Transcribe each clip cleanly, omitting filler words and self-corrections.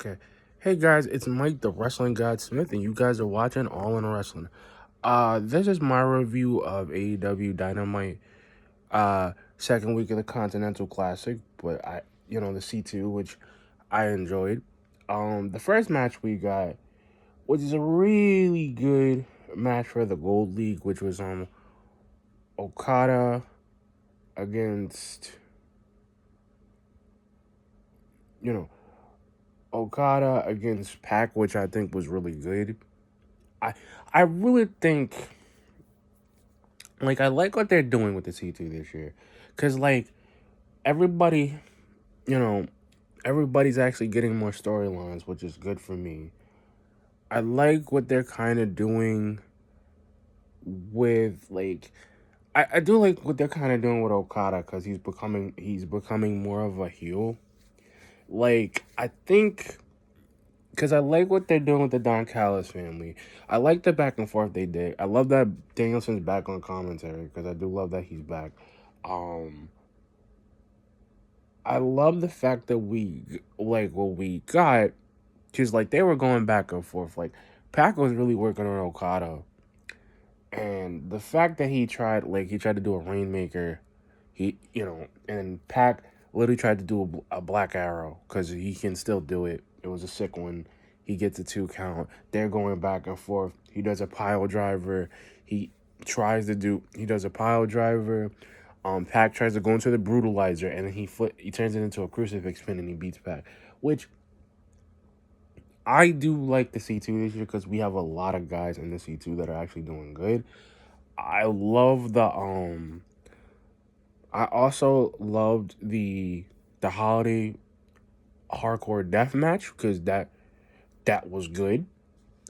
Okay. Hey guys, it's Mike the Wrestling God Smith, and you guys are watching All In Wrestling. This is my review of AEW Dynamite, second week of the Continental Classic, but the C2, which I enjoyed. The first match we got, which is a really good match for the Gold League, which was Okada against, you know, Okada against Pac, which I think was really good. I I really think I like what they're doing with the C2 this year. Cause everybody, you know, everybody's actually getting more storylines, which is good for me. I like what they're kind of doing with I do like what they're kind of doing with Okada because he's becoming more of a heel. I think because I like what they're doing with the Don Callis family. I like the back and forth they did. I love that Danielson's back on commentary because I do love that he's back. Um, I love the fact that we like what we got because they were going back and forth. Pac was really working on Okada, and the fact that he tried to do a Rainmaker, and Pac literally tried to do a Black Arrow because he can still do it. It was a sick one. He gets a 2 count. They're going back and forth. He does a pile driver. He does a pile driver. Pac tries to go into the brutalizer, and then he turns it into a crucifix pin, and he beats Pac. Which I do like the C2 this year because we have a lot of guys in the C2 that are actually doing good. I love the I also loved the holiday hardcore death match because that was good.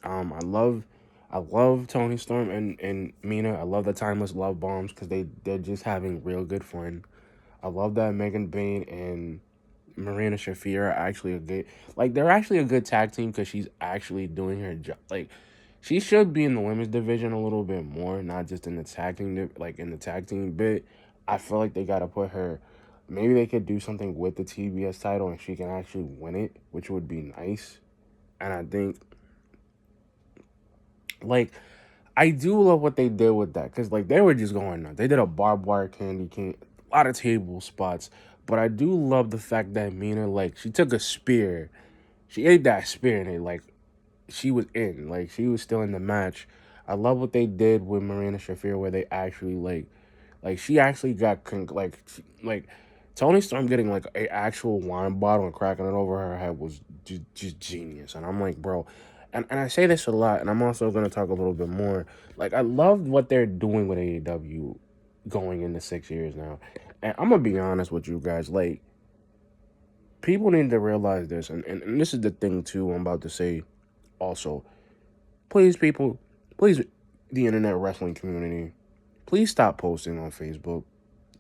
Um, I love I love Tony Storm and Mina. I love the timeless love bombs because they're just having real good fun. I love that Megan Bain and Marina Shafir are actually a good they're actually a good tag team because she's actually doing her job. She should be in the women's division a little bit more, not just in the tag team in the tag team bit. I feel like they gotta put her. Maybe they could do something with the TBS title and she can actually win it, which would be nice. And I think like I do love what they did with that because they were just going nuts. They did a barbed wire candy cane, a lot of table spots. But I do love the fact that Mina she took a spear, she ate that spear and she was in, she was still in the match. I love what they did with Marina Shafir where they actually she actually got Tony Storm getting a actual wine bottle and cracking it over her head was just genius. And I'm like, bro, and I say this a lot, and I'm also gonna talk a little bit more. I love what they're doing with AEW going into 6 years now. And I'm gonna be honest with you guys, people need to realize this, and this is the thing too I'm about to say also. Please, people, please, the internet wrestling community, please stop posting on Facebook.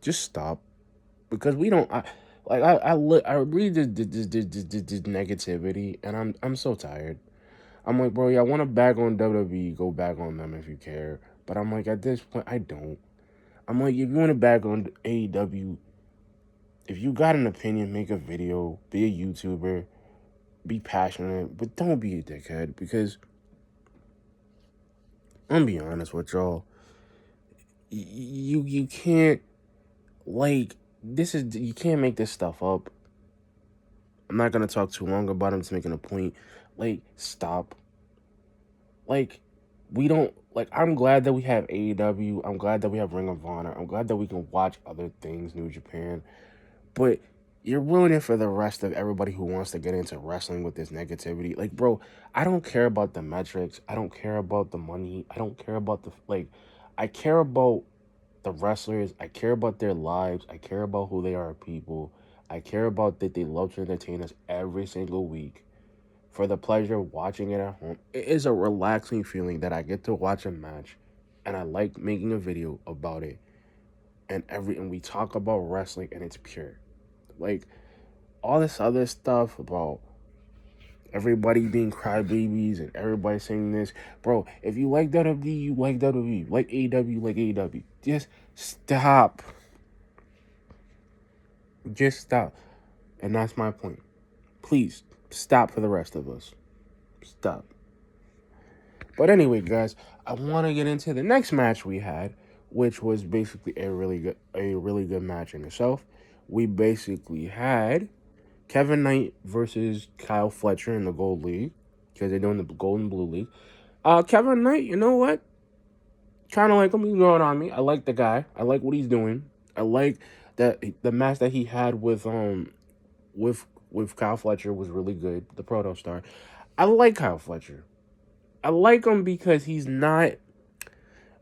Just stop. Because we don't. I read this negativity, and I'm so tired. I'm like, bro, yeah, I want to bag on WWE, go bag on them if you care. But I'm like, at this point, I don't. I'm like, if you want to bag on AEW, if you got an opinion, make a video, be a YouTuber, be passionate, but don't be a dickhead. Because I'm gonna be honest with y'all, you can't this is you can't make this stuff up. I'm not gonna talk too long about him. Just making a point. Stop. Like, we don't I'm glad that we have AEW. I'm glad that we have Ring of Honor. I'm glad that we can watch other things, New Japan. But you're ruining for the rest of everybody who wants to get into wrestling with this negativity. Bro, I don't care about the metrics. I don't care about the money. I don't care about I care about the wrestlers. I care about their lives. I care about who they are people. I care about that they love to entertain us every single week for the pleasure of watching it at home. It is a relaxing feeling that I get to watch a match and I like making a video about it. And we talk about wrestling and it's pure. Like all this other stuff about everybody being crybabies and everybody saying this. Bro, if you like WWE, you like WWE. Like AEW, like AEW. Just stop. Just stop. And that's my point. Please Stop for the rest of us. Stop. But anyway, guys, I want to get into the next match we had, which was basically a really good match in itself. We basically had Kevin Knight versus Kyle Fletcher in the Gold League, because they're doing the Gold and Blue League. Kevin Knight, you know what? Kind of like him. He's growing on me. I like the guy. I like what he's doing. I like that the match that he had with Kyle Fletcher was really good. The Proto Star. I like Kyle Fletcher. I like him because he's not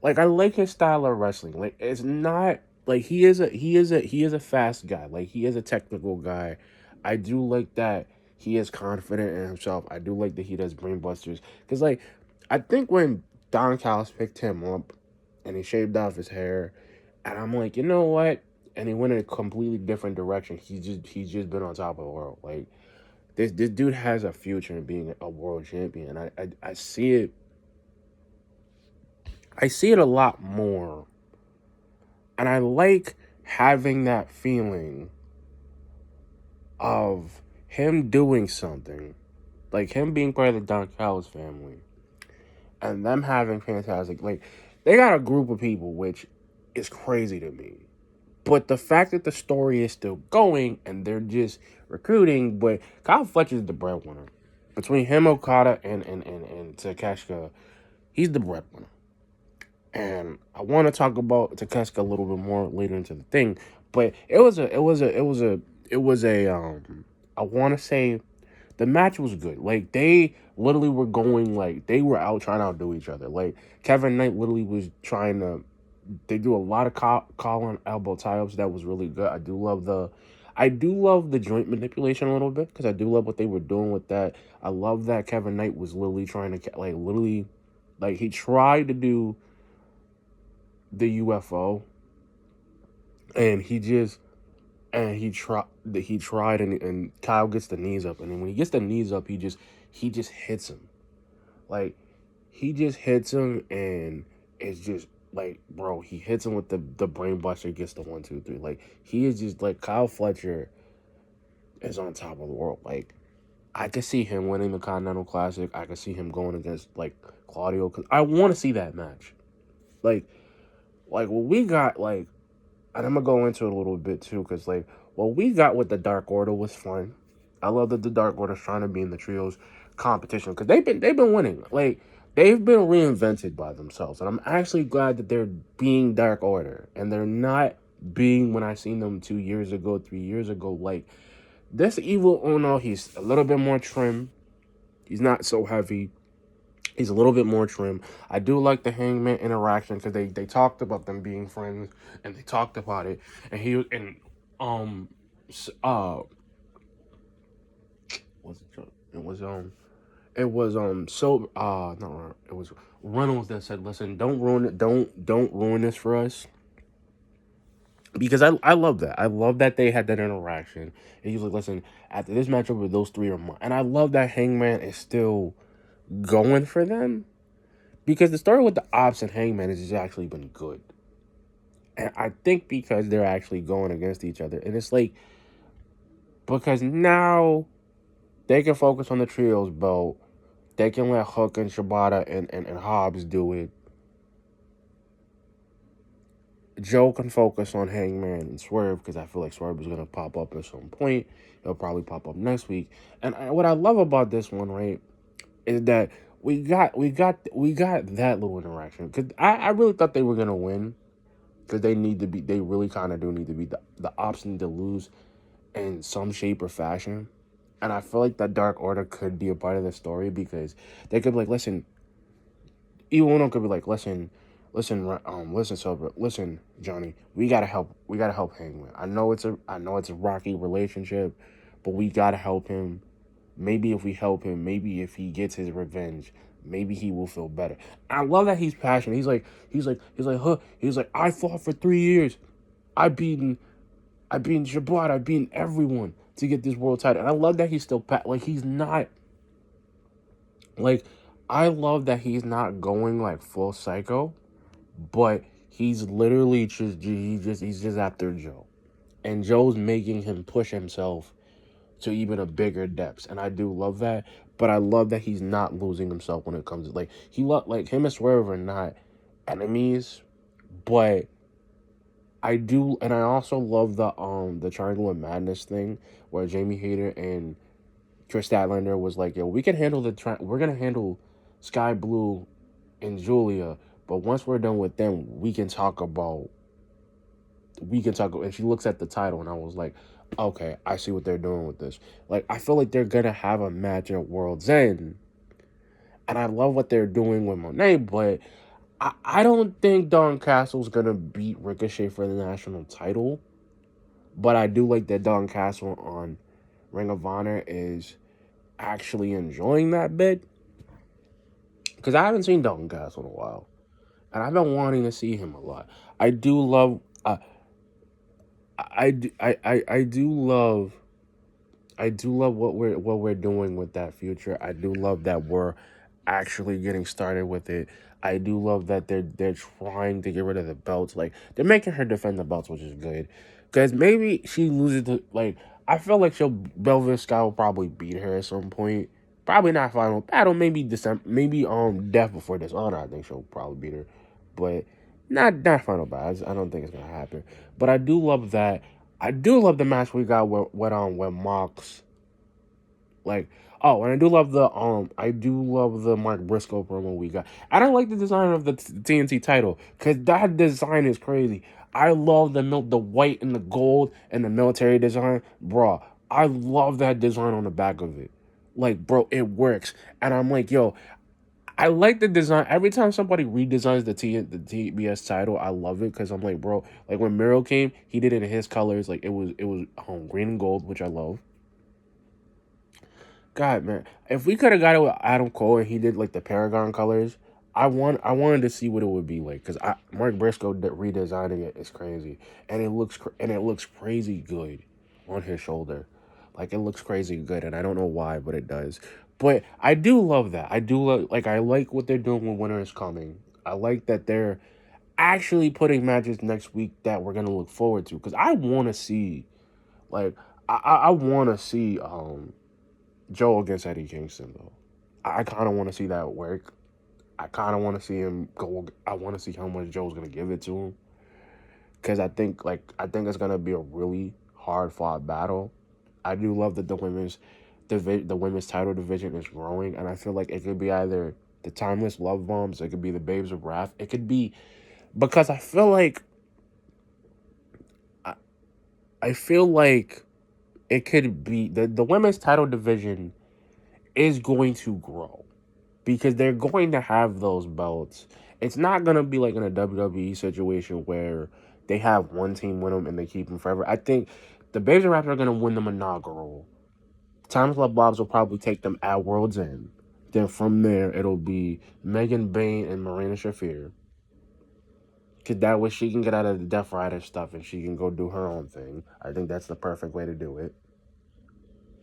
like, I like his style of wrestling. Like, it's not like he is a fast guy. Like, he is a technical guy. I do like that he is confident in himself. I do like that he does brain busters. Cause like, I think when Don Callis picked him up and he shaved off his hair, and I'm like, you know what? And he went in a completely different direction. He's just been on top of the world. Like, this dude has a future in being a world champion. I see it. I see it a lot more. And I like having that feeling of him doing something. Like him being part of the Don Callis family. And them having fantastic, like, they got a group of people, which is crazy to me. But the fact that the story is still going and they're just recruiting, but Kyle Fletcher's the breadwinner. Between him, Okada, and Takeshita, he's the breadwinner. And I want to talk about Takeshita a little bit more later into the thing, but I want to say the match was good. Like, they literally were going, like, they were out trying to outdo each other. Like, Kevin Knight literally was trying to, they do a lot of collar elbow tie-ups. That was really good. I do love the joint manipulation a little bit, because I do love what they were doing with that. I love that Kevin Knight was literally trying to, like, literally, like, he tried to do the UFO, and he tried, and Kyle gets the knees up, and then when he gets the knees up, he just hits him. Like, he just hits him, and it's just like, bro, he hits him with the brain buster, gets the 1, 2, 3. Like, he is just like, Kyle Fletcher is on top of the world. Like, I could see him winning the Continental Classic. I could see him going against, like, Claudio, because I want to see that match. Like what we got, like, and I'm gonna go into it a little bit too, because like what we got with the Dark Order was fun. I love that the Dark Order's trying to be in the trios competition, because they've been winning. Like, they've been reinvented by themselves, and I'm actually glad that they're being Dark Order and they're not being when I seen them 2 years ago, 3 years ago. Like, this Evil Uno, he's a little bit more trim. He's not so heavy. He's a little bit more trim. I do like the Hangman interaction, because they talked about them being friends, and they talked about it. And he and um was it was so no, it was Reynolds that said, "Listen, don't ruin it. Don't ruin this for us." Because I love that. I love that they had that interaction. And he was like, "Listen, after this matchup, those three are mine." And I love that Hangman is still going for them, because the story with the Ops and Hangman has just actually been good. And I think because they're actually going against each other. And it's like, because now they can focus on the trios belt. They can let Hook and Shibata and Hobbs do it. Joe can focus on Hangman and Swerve, because I feel like Swerve is going to pop up at some point. He'll probably pop up next week. And what I love about this one, right, is that we got that little interaction. Because I really thought they were going to win. Because they really kind of do need to be, the Ops need to lose in some shape or fashion. And I feel like the Dark Order could be a part of the story, because they could be like, listen, Evil Uno could be like, listen, Johnny, we gotta help Hangman. I know it's a rocky relationship, but we gotta help him. Maybe if we help him, maybe if he gets his revenge, maybe he will feel better. I love that he's passionate. He's like, I fought for 3 years. I beaten Shabbat. I beaten everyone to get this world title. And I love that he's still like, he's not like, I love that he's not going like full psycho, but he's literally he's just after Joe, and Joe's making him push himself to even a bigger depths, and I do love that. But I love that he's not losing himself when it comes to like like him and Swerve are not enemies, but I do, and I also love the Triangle of Madness thing where Jamie Hayter and Chris Statlander was like, "Yo, we can handle we're gonna handle Sky Blue and Julia, but once we're done with them, we can talk." And she looks at the title, and I was like, "Okay, I see what they're doing with this." Like, I feel like they're gonna have a match at World's End, and I love what they're doing with Monet, but I don't think Don Castle's gonna beat Ricochet for the national title. But I do like that Don Castle on Ring of Honor is actually enjoying that bit. Because I haven't seen Don Castle in a while. And I've been wanting to see him a lot. I do love I do love what we're doing with that future. I do love that we're actually getting started with it. I do love that they're trying to get rid of the belts. Like they're making her defend the belts, which is good. Cause maybe she loses the like. I feel like Belvin Sky will probably beat her at some point. Probably not final battle. Maybe December. Maybe Death Before Dishonor. I think she'll probably beat her, but not final battle. I don't think it's gonna happen. But I do love that. I do love the match we got with Mox. Like, oh, and I do love the Mark Briscoe promo we got. I don't like the design of the TNT title because that design is crazy. I love the white and the gold and the military design, bro. I love that design on the back of it. Like, bro, it works. And I'm like, yo, I like the design. Every time somebody redesigns the TBS title, I love it because I'm like, bro, like when Miro came, he did it in his colors. Like it was green and gold, which I love. God, man, if we could have got it with Adam Cole and he did like the Paragon colors, I wanted to see what it would be like because Mark Briscoe redesigning it is crazy, and it looks crazy good on his shoulder, like it looks crazy good, and I don't know why, but it does. But I do love that. I do love I like what they're doing with Winter is Coming. I like that they're actually putting matches next week that we're gonna look forward to because I want to see like I want to see Joe against Eddie Kingston though. I kind of want to see that work. I kind of want to see him go. I want to see how much Joe's gonna give it to him because I think it's gonna be a really hard fought battle. I do love that the women's title division is growing, and I feel like it could be either the Timeless Love Bombs, it could be the Babes of Wrath, it could be because I, I feel like it could be the women's title division is going to grow because they're going to have those belts. It's not going to be like in a WWE situation where they have one team win them and they keep them forever. I think the Babes and Raptors are going to win them inaugural. Timeless Love Bobs will probably take them at World's End. Then from there, it'll be Megan Bain and Marina Shafir. Because that way she can get out of the Death Rider stuff and she can go do her own thing. I think that's the perfect way to do it.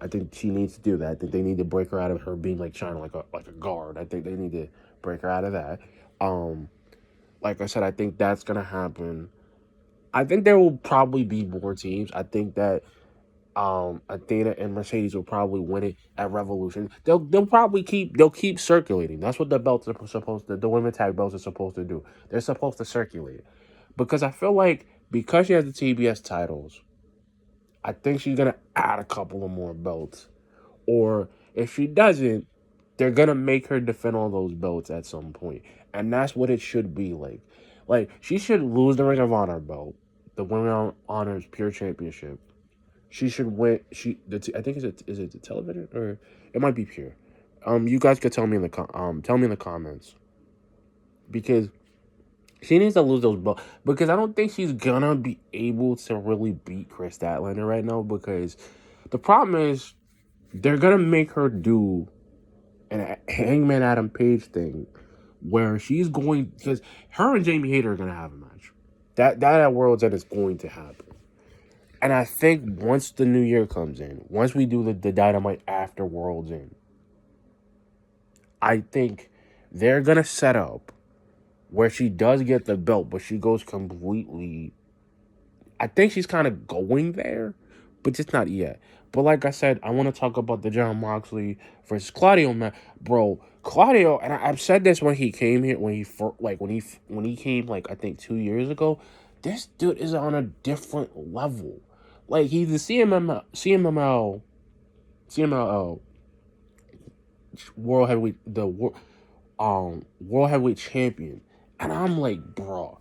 I think she needs to do that. I think they need to break her out of her being like China, like a guard. I think they need to break her out of that. Um, like I said, I think that's gonna happen. I think there will probably be more teams. I think that Athena and Mercedes will probably win it at Revolution. They'll keep circulating. That's what the belts are supposed to. The women tag belts are supposed to do. They're supposed to circulate because I feel like because she has the TBS titles, I think she's gonna add a couple of more belts. Or if she doesn't, they're gonna make her defend all those belts at some point, and that's what it should be like. Like she should lose the Ring of Honor belt, the Ring of Honor's Pure Championship. She should win. I think is it the television or it might be Pure. You guys could tell me in the comments because she needs to lose those belts because I don't think she's gonna be able to really beat Chris Statlander right now because the problem is they're gonna make her do an Hangman Adam Page thing where she's going because her and Jamie Hayter are gonna have a match. That at World's End is going to happen. And I think once the new year comes in, once we do the dynamite after World's End, I think they're gonna set up where she does get the belt, but she goes completely. I think she's kind of going there, but just not yet. But like I said, I want to talk about the John Moxley versus Claudio match, bro. Claudio, and I've said this when he came here, when he came like I think 2 years ago. This dude is on a different level. Like he's the CMLL world heavyweight world heavyweight champion, and I'm like, bro.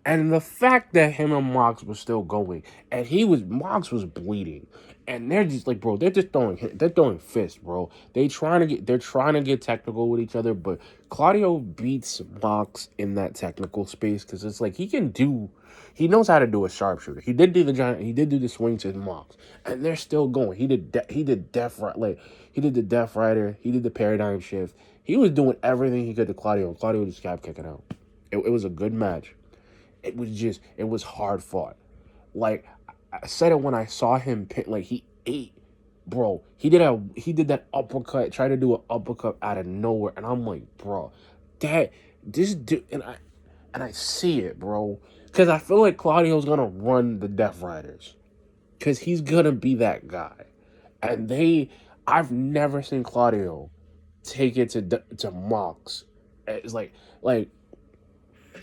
And the fact that him and Mox was still going, and Mox was bleeding, and they're just like, bro, they're throwing fists, bro. They're trying to get technical with each other, but Claudio beats Mox in that technical space because it's like he knows how to do a sharpshooter. He did do the swing to Mox, and they're still going. He did the Death Rider, he did the paradigm shift. He was doing everything he could to Claudio, and Claudio just kept kicking out. It was a good match. It was hard fought. Like I said it when I saw him pin, like he ate, bro. He did that uppercut, tried to do an uppercut out of nowhere, and I'm like, bro, that this dude, and I see it, bro, because I feel like Claudio's gonna run the Death Riders, because he's gonna be that guy, and I've never seen Claudio take it to Mox. It's like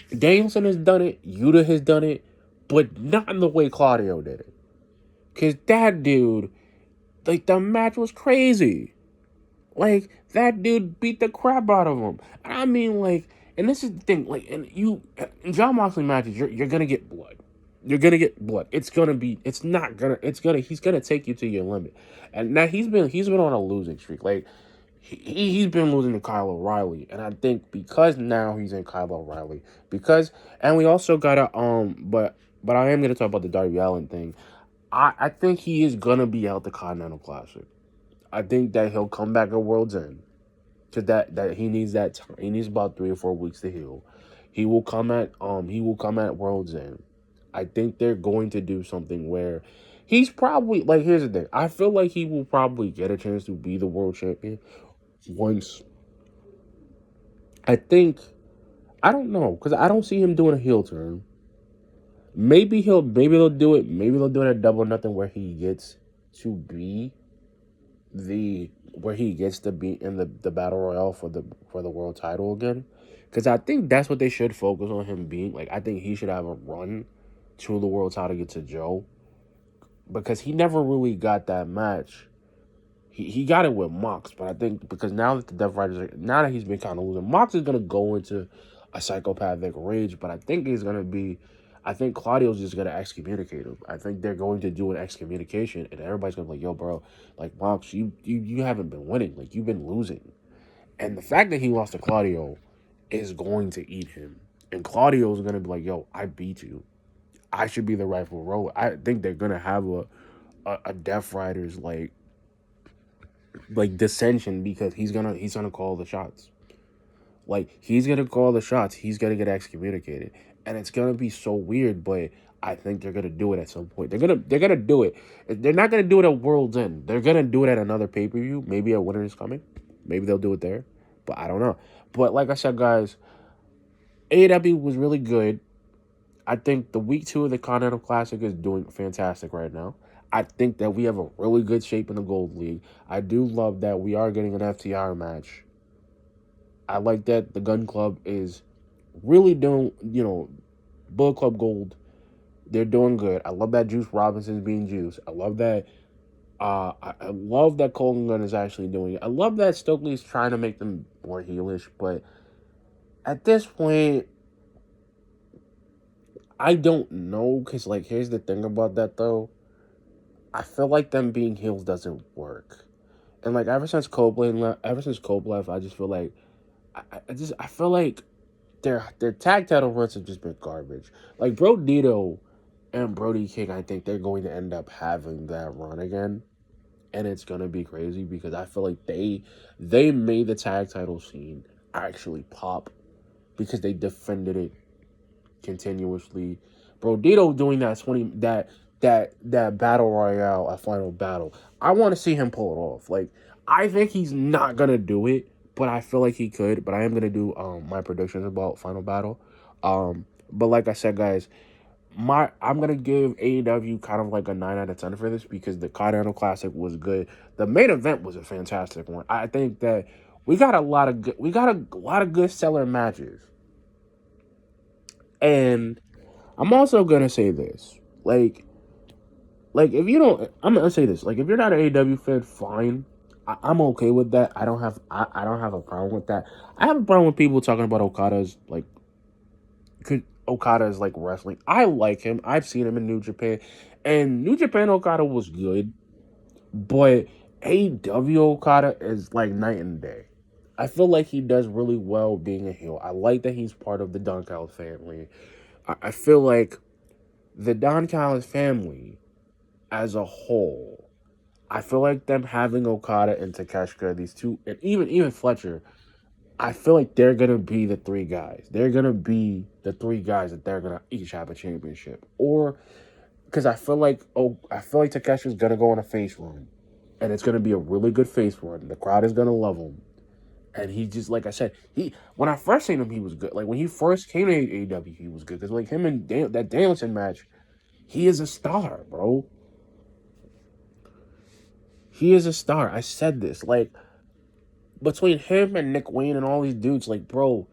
Danielson has done it, Yuta has done it, but not in the way Claudio did it. Cause that dude, like the match was crazy. Like that dude beat the crap out of him. I mean, like, and this is the thing, like, in John Moxley matches, you're gonna get blood. You're gonna get blood. He's gonna take you to your limit. And now he's been on a losing streak. Like he's been losing to Kyle O'Reilly, and I think because now he's in Kyle O'Reilly, and we also gotta but I am gonna talk about the Darby Allin thing. I think he is gonna be out the Continental Classic. I think that he'll come back at World's End, because that he needs that time. He needs about 3 or 4 weeks to heal. He will come at World's End. I think they're going to do something where he's probably like, here's the thing. I feel like he will probably get a chance to be the world champion once. I think, I don't know, because I don't see him doing a heel turn. Maybe they'll do it. Maybe they'll do it at Double or Nothing where he gets to be in the battle royale for the world title again. Because I think that's what they should focus on him being. Like I think he should have a run to the world title to get to Joe, because he never really got that match. He got it with Mox, but I think because now that the Death Riders now that he's been kind of losing, Mox is gonna go into a psychopathic rage. But I think Claudio's just gonna excommunicate him. I think they're going to do an excommunication, and everybody's gonna be like, "Yo, bro, like Mox, you haven't been winning. Like you've been losing." And the fact that he lost to Claudio is going to eat him. And Claudio's gonna be like, "Yo, I beat you. I should be the rightful role." I think they're gonna have a Death Riders like dissension, because he's gonna call the shots. Like he's gonna call the shots. He's gonna get excommunicated, and it's gonna be so weird. But I think they're gonna do it at some point. They're gonna do it. They're not gonna do it at World's End. They're gonna do it at another pay-per-view. Maybe at Winter is Coming. Maybe they'll do it there. But I don't know. But like I said, guys, AEW was really good. I think the week 2 of the Continental Classic is doing fantastic right now. I think that we have a really good shape in the Gold League. I do love that we are getting an FTR match. I like that the Gun Club is really doing, Bullet Club Gold. They're doing good. I love that Juice Robinson's being Juice. I love that. I love that Colton Gunn is actually doing it. I love that Stokely's trying to make them more heelish, but at this point, I don't know, because, like, here's the thing about that, though. I feel like them being heels doesn't work. And, like, ever since Cope left, I just feel like, I feel like their tag title runs have just been garbage. Like, Bro Dito and Brody King, I think they're going to end up having that run again. And it's going to be crazy, because I feel like they made the tag title scene actually pop, because they defended it continuously. Bro, Dito doing that battle royale, a final battle. I want to see him pull it off. Like, I think he's not gonna do it, but I feel like he could. But I am gonna do my predictions about final battle. But like I said, guys, I'm gonna give AEW kind of like a 9 out of 10 for this because the Continental Classic was good. The main event was a fantastic one. I think that we got a lot of good seller matches. And I'm also gonna say this, if you don't, I'm gonna say this, like if you're not an AEW fan, fine. I'm okay with that. I don't have a problem with that. I have a problem with people talking about Okada's like wrestling. I like him. I've seen him in New Japan, and New Japan Okada was good, but AEW Okada is like night and day. I feel like he does really well being a heel. I like that he's part of the Don Callis family. I feel like the Don Callis family as a whole, I feel like them having Okada and Takeshita, these two, and even Fletcher, I feel like they're gonna be the three guys. They're gonna be the three guys that they're gonna each have a championship. Or because I feel like Takeshi's gonna go on a face run, and it's gonna be a really good face run. The crowd is gonna love him, and he just like I said, he when I first seen him, he was good. Like when he first came to AEW, he was good because like him and that Danielson match, he is a star, bro. He is a star. I said this like between him and Nick Wayne and all these dudes, like bro,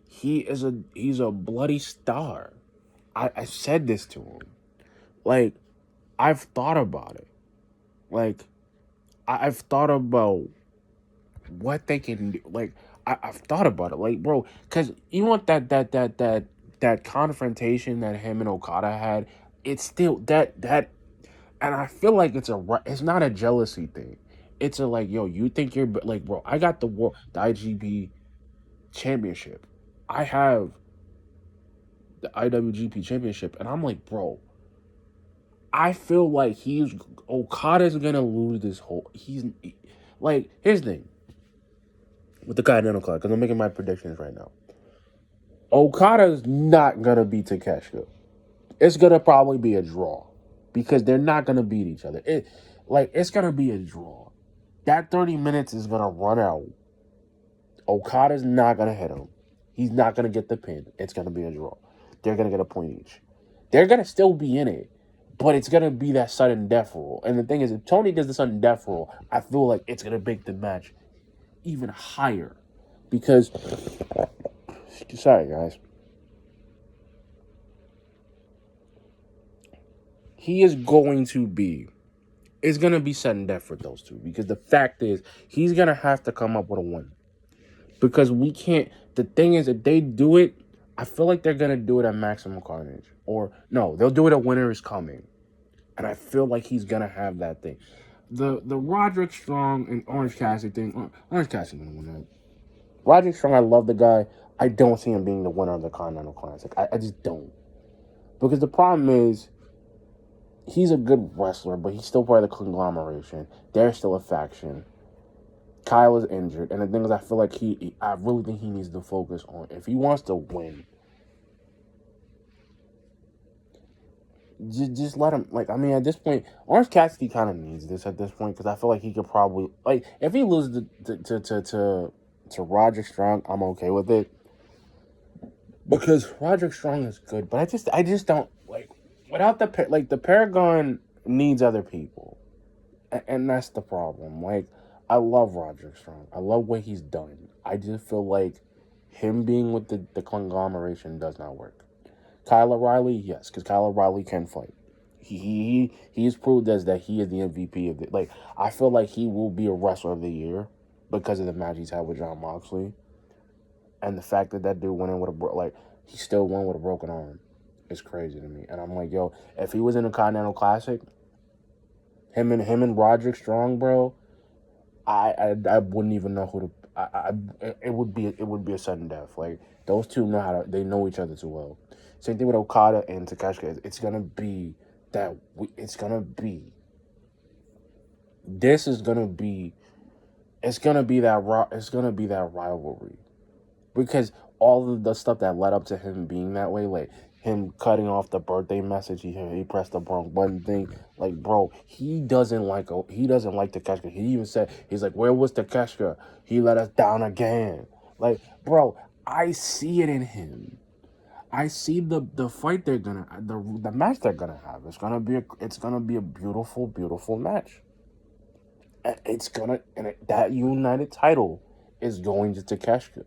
he's a bloody star. I said this to him. Like I've thought about it. Like I've thought about what they can do. Like I've thought about it. Like bro, because you want that confrontation that him and Okada had. It's still that, and I feel like it's not a jealousy thing. It's a like yo, you think you're like bro. I got the IGP championship. I have the IWGP championship, and I'm like bro. I feel like Okada's gonna lose this whole. Like here's the thing with the Continental Club because I'm making my predictions right now. Okada's not gonna beat Takeshita. It's gonna probably be a draw because they're not gonna beat each other. It's gonna be a draw. That 30 minutes is gonna run out. Okada's not gonna hit him. He's not gonna get the pin. It's gonna be a draw. They're gonna get a point each. They're gonna still be in it, but it's gonna be that sudden death rule. And the thing is, if Tony does the sudden death rule, I feel like it's gonna make the match even higher because sorry guys, he is going to be it's gonna be sudden death for those two because the fact is he's gonna have to come up with a win because we can't. The thing is, if they do it, I feel like they're gonna do it at Maximum Carnage, or no, they'll do it at Winter is Coming, and I feel like he's gonna have that thing. The Roderick Strong and Orange Cassidy thing. Orange Cassidy gonna win that. Roderick Strong, I love the guy. I don't see him being the winner of the Continental Classic. I just don't. Because the problem is, he's a good wrestler, but he's still part of the conglomeration. They're still a faction. Kyle is injured, and the thing is, I feel like I really think he needs to focus on if he wants to win. Just let him. Like I mean, at this point, Orange Cassidy kind of needs this at this point because I feel like he could probably like if he loses to Roderick Strong, I'm okay with it because Roderick Strong is good, but I just don't like without the Paragon needs other people, and that's the problem. Like I love Roderick Strong, I love what he's done. I just feel like him being with the conglomeration does not work. Kyle O'Reilly, yes, because Kyle O'Reilly can fight. He's proved us that he is the MVP of it. Like I feel like he will be a wrestler of the year because of the match he's had with Jon Moxley. And the fact that that dude went in with he still won with a broken arm is crazy to me. And I'm like, yo, if he was in a Continental Classic, him and Roderick Strong, bro, I wouldn't even know who to. It would be a sudden death. Like those two they know each other too well. Same thing with Okada and Takeshita. It's gonna be that. It's gonna be. This is gonna be. It's gonna be that. It's gonna be that rivalry. Because all of the stuff that led up to him being that way, like him cutting off the birthday message, he pressed the wrong button thing. Like, bro, he doesn't like Takeshita. He even said he's like, where was Takeshita? He let us down again. Like, bro, I see it in him. I see the fight they're gonna the match they're gonna have. It's gonna be a beautiful beautiful match. It's gonna that United title is going to Takeshita.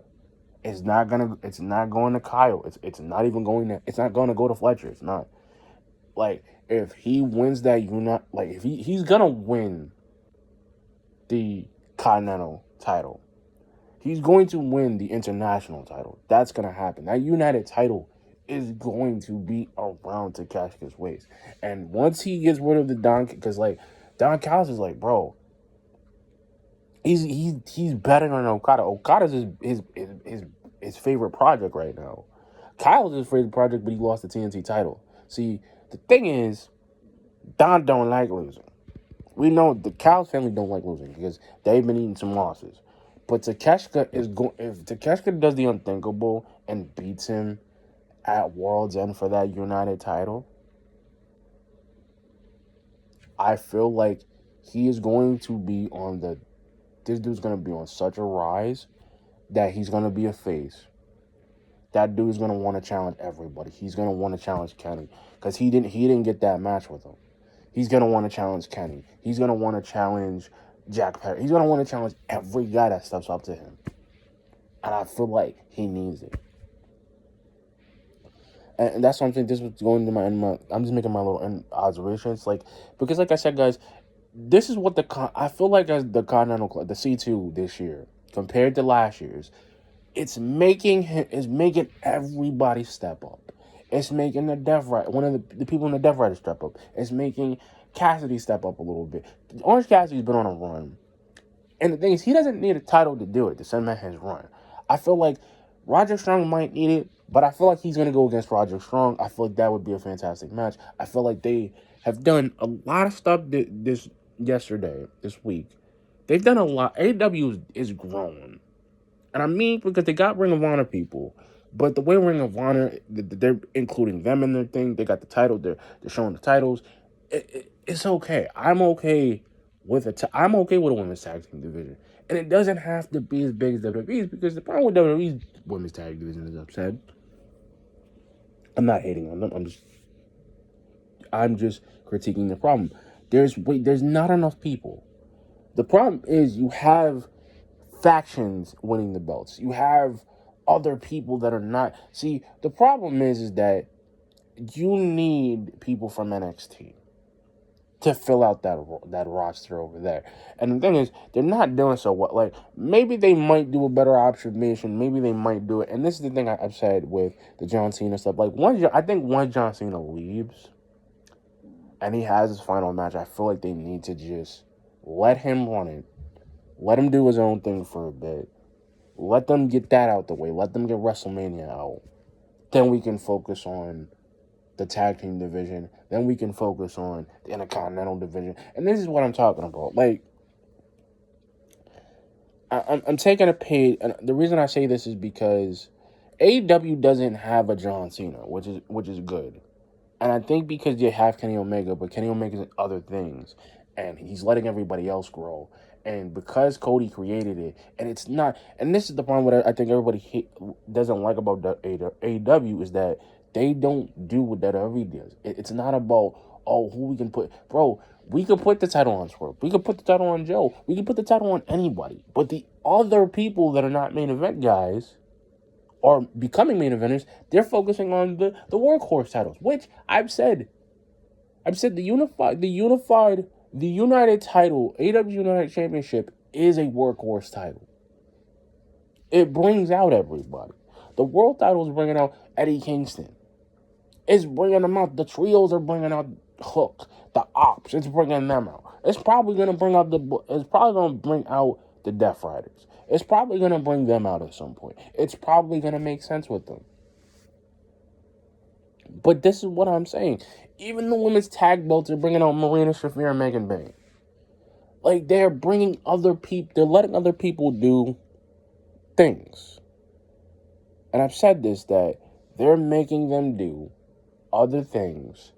It's not going to Kyle. It's not even going to. It's not going to go to Fletcher. It's not. Like, if he wins that like, if he's gonna win the Continental title, he's going to win the international title. That's gonna happen. That United title is going to be around Takeshita's waist. And once he gets rid of the Don, because like Don Callis is like, bro, he's better than Okada. Okada's his favorite project right now. Kyle's his favorite project, but he lost the TNT title. See, the thing is, Don don't like losing. We know the Callis family don't like losing because they've been eating some losses. But Takeshita is going. If Takeshita does the unthinkable and beats him at World's End for that United title, I feel like he is going to be on the. This dude's gonna be on such a rise that he's gonna be a face. That dude's gonna want to challenge everybody. He's gonna want to challenge Kenny because he didn't get that match with him. He's gonna want to challenge Kenny. He's gonna want to challenge Jack Perry. He's gonna want to challenge every guy that steps up to him, and I feel like he needs it. And that's something. This was going to my. I'm just making my little observations, like because, like I said, guys, this is what I feel like as the Continental Club, the C2 this year compared to last year's. It's making everybody step up. It's making the Death Rider, one of the people in the Death Rider step up. It's making Cassidy step up a little bit. Orange Cassidy's been on a run. And the thing is, he doesn't need a title to do it, to cement his run. I feel like Roderick Strong might need it, but I feel like he's going to go against Roderick Strong. I feel like that would be a fantastic match. I feel like they have done a lot of stuff this week. They've done a lot. AEW is growing. And I mean, because they got Ring of Honor people, but the way Ring of Honor, they're including them in their thing. They got the title. They're showing the titles. It's okay. I'm okay with I'm okay with a women's tag team division, and it doesn't have to be as big as WWE's because the problem with WWE's women's tag division is upset. I'm not hating on them. I'm just critiquing the problem. There's not enough people. The problem is you have factions winning the belts. You have other people that are not. See, the problem is that you need people from NXT to fill out that roster over there. And the thing is, they're not doing so well. Like, maybe they might do a better observation. Maybe they might do it. And this is the thing I've said with the John Cena stuff. Like, I think once John Cena leaves and he has his final match, I feel like they need to just let him run it. Let him do his own thing for a bit. Let them get that out the way. Let them get WrestleMania out. Then we can focus on the tag team division. Then we can focus on the Intercontinental division. And this is what I'm talking about. Like, I'm taking a page. And the reason I say this is because AEW doesn't have a John Cena, which is good. And I think because they have Kenny Omega, but Kenny Omega's in other things. And he's letting everybody else grow. And because Cody created it, and it's not, and this is the problem what I think everybody doesn't like about AEW is that they don't do what WWE does. It's not about, who we can put. Bro, we could put the title on Swerve. We could put the title on Joe. We could put the title on anybody. But the other people that are not main event guys are becoming main eventers, they're focusing on the workhorse titles, which I've said the United title, AEW United Championship, is a workhorse title. It brings out everybody. The world title is bringing out Eddie Kingston. It's bringing them out. The trios are bringing out Hook, the Ops. It's bringing them out. It's probably going to bring out the Death Riders. It's probably going to bring them out at some point. It's probably going to make sense with them. But this is what I'm saying. Even the women's tag belts are bringing out Marina Shafir and Megan Bayne. Like, they're bringing other people. They're letting other people do things. And I've said this, that they're making them do other things.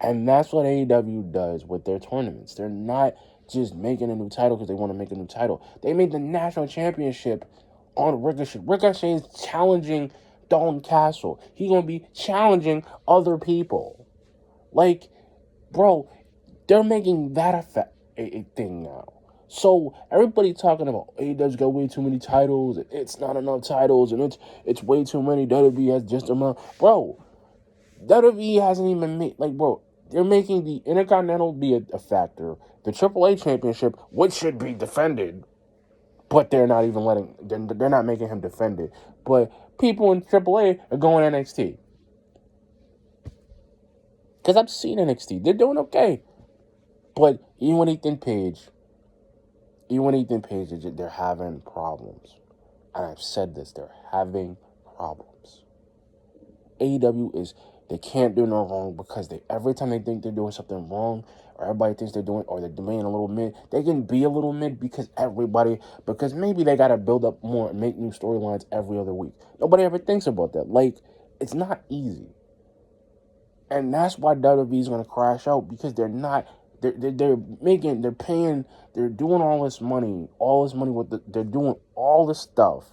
And that's what AEW does with their tournaments. They're not just making a new title because they want to make a new title. They made the national championship on Ricochet. Ricochet is challenging Dalton Castle. He's going to be challenging other people. Like, bro, they're making that a thing now. So everybody talking about AEW's got way too many titles, it's not enough titles, and it's way too many. WWE has just amount, bro. WWE hasn't even made, like, bro. They're making the Intercontinental be a factor. The AAA Championship, which should be defended, but they're not even letting. They're not making him defend it. But people in AAA are going NXT because I've seen NXT. They're doing okay, but even with Ethan Page, they're having problems. And I've said this, they're having problems. AEW is, they can't do no wrong because every time they think they're doing something wrong, or everybody thinks they're doing, or they're being a little mid, they can be a little mid because maybe they got to build up more and make new storylines every other week. Nobody ever thinks about that. Like, it's not easy. And that's why WWE is going to crash out, because they're not, they're paying, they're doing all this money they're doing all this stuff,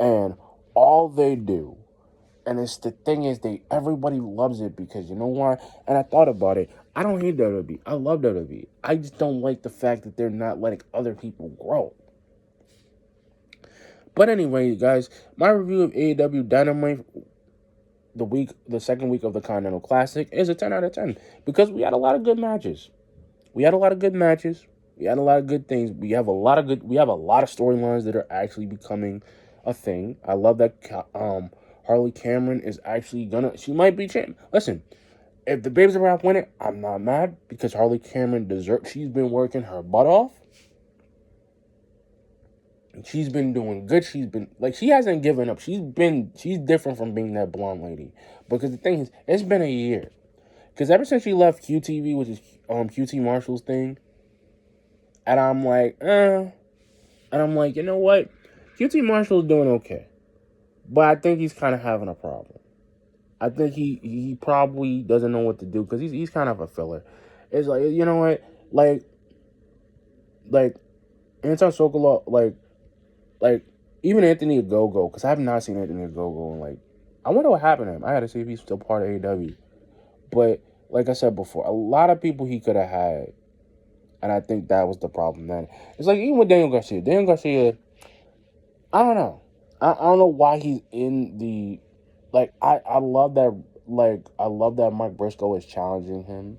and all they do, and it's the thing is, everybody loves it because, you know why? And I thought about it. I don't hate WWE. I love WWE. I just don't like the fact that they're not letting other people grow. But anyway, guys, my review of AEW Dynamite, the second week of the Continental Classic, is a 10 out of 10 because we had a lot of good matches. We had a lot of good things. We have a lot of storylines that are actually becoming a thing. I love that Harley Cameron is actually she might be champ. Listen, if the Babes of Rap win it, I'm not mad because Harley Cameron she's been working her butt off. She's been doing good. She hasn't given up. She's different from being that blonde lady. Because the thing is, it's been a year. Because ever since she left QTV, which is QT Marshall's thing, and I'm like, you know what? QT Marshall's doing okay. But I think he's kind of having a problem. I think he probably doesn't know what to do because he's kind of a filler. It's like, you know what? Like Anton Sokolov, like even Anthony Ogogo, because I have not seen Anthony Ogogo in I wonder what happened to him. I got to see if he's still part of AEW. But like I said before, a lot of people he could have had, and I think that was the problem then. It's like even with Daniel Garcia, I don't know. I don't know why he's in the, I love that, I love that Mike Briscoe is challenging him.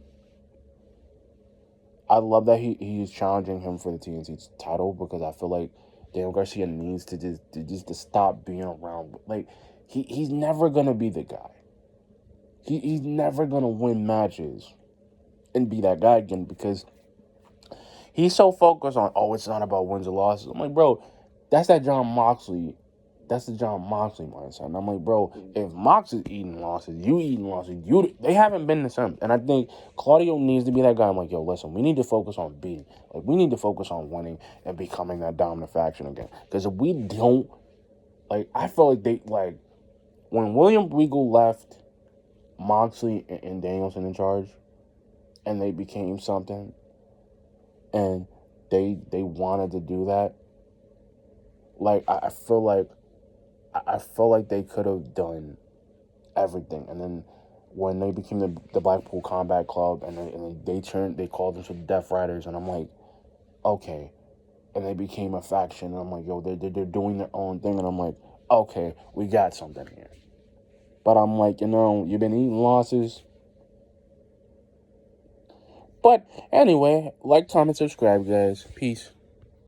I love that he's challenging him for the TNT title because I feel like Daniel Garcia needs to stop being around. He's never gonna be the guy. He's never gonna win matches and be that guy again because he's so focused on, it's not about wins or losses. I'm like, bro, that's that Jon Moxley. That's the Jon Moxley mindset. And I'm like, bro, if Mox is eating losses, they haven't been the same. And I think Claudio needs to be that guy. I'm like, yo, listen, we need to focus on beating. We need to focus on winning and becoming that dominant faction again. Because if we don't, I feel like when William Regal left Moxley and Danielson in charge, and they became something, and they wanted to do that, I feel like they could have done everything. And then when they became the Blackpool Combat Club, and they called them the Death Riders, and I'm like, okay. And they became a faction, and I'm like, yo, they're doing their own thing, and I'm like, okay, we got something here. But I'm like, you've been eating losses. But anyway, comment, subscribe, guys. Peace.